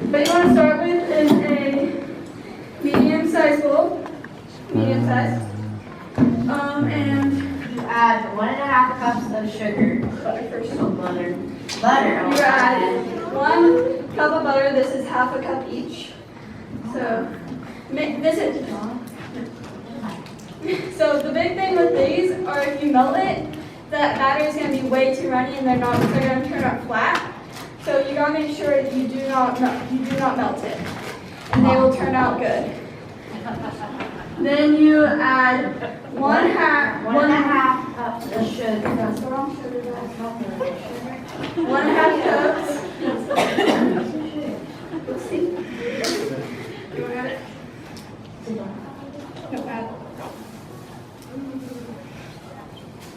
But you want to start with is a medium-sized bowl. Medium size. And You add 1.5 cups of sugar. butter first. Oh, butter. Butter. You add 1 cup of butter. This is half a cup each. So So the big thing with these are if you melt it, that batter is going to be way too runny and they're going to turn out flat. So you got to make sure that you do not melt it, and they will turn out good. Then you add 1.5 cups of sugar. That's the wrong sugar. 1.5 cups. Let's see. You want it? No, add.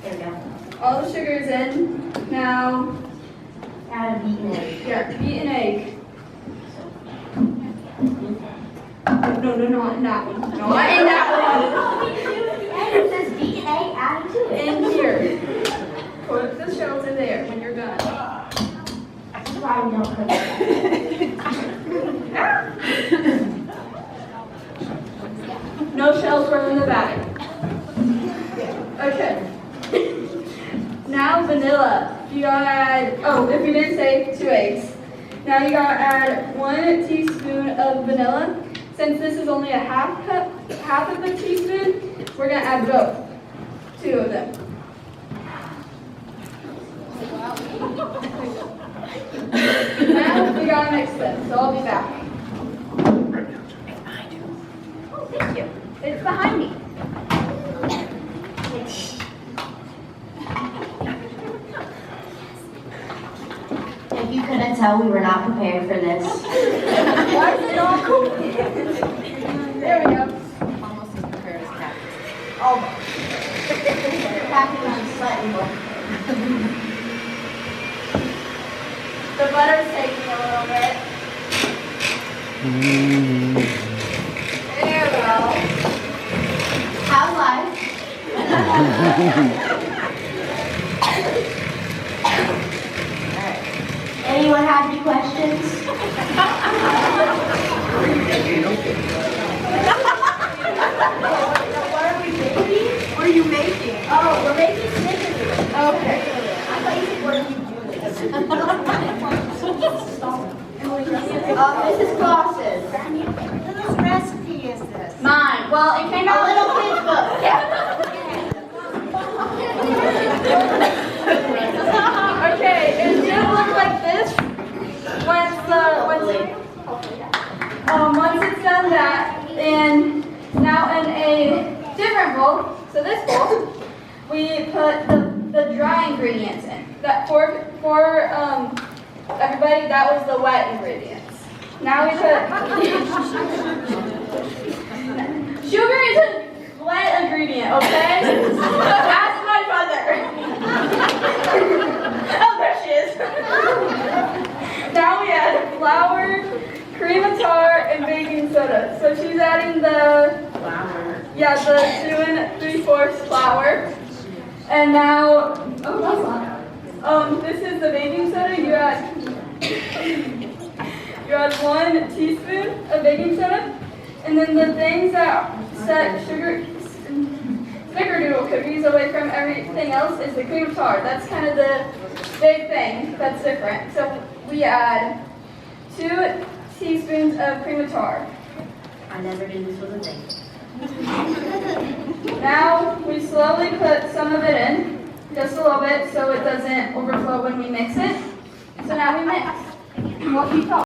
There we go. All the sugar is in. Now, Add a beaten egg. beat an egg. No, not in that one. Not in that And it says beaten egg added to one. it. In here. Put the shells in there when you're done. That's why we don't cook it. No shells were in the batter. Okay. Now vanilla. You gotta add, if you didn't say, 2 eggs. Now you gotta add 1 teaspoon of vanilla. Since this is only a half of a teaspoon, we're gonna add both. 2 of them. Now we gotta mix them, so I'll be back. Oh, thank you. It's behind me. If you couldn't tell, we were not prepared for this. Why is it all cool? There we go. Almost as prepared as Cat. Almost. Catherine was slightly more. The butter's taking a little bit. There we go. How's life? Anyone have any questions? What are we making? What are you making? Oh, we're making Snickers. Okay. I thought you said what are you doing? Mrs. Clausen. Whose recipe is this? Mine. Well, it came A out little kid's book. Okay, it should look like this once it's done that, and now in a different bowl, so this bowl, we put the dry ingredients in. That for everybody, that was the wet ingredients. Now we put sugar is a wet ingredient, okay? Ask my mother. Oh, there she is. Now we add flour, cream of tartar, and baking soda. So she's adding the Flour. the 2 3/4 flour. And now, this is the baking soda. You add 1 teaspoon of baking soda, and then the things that set snickerdoodle cookies away from everything else is the cream of tartar. That's kind of the big thing that's different. So we add 2 teaspoons of cream of tartar. I never knew this was a thing. Now we slowly put some of it in, just a little bit, so it doesn't overflow when we mix it. So now we mix. What do you call?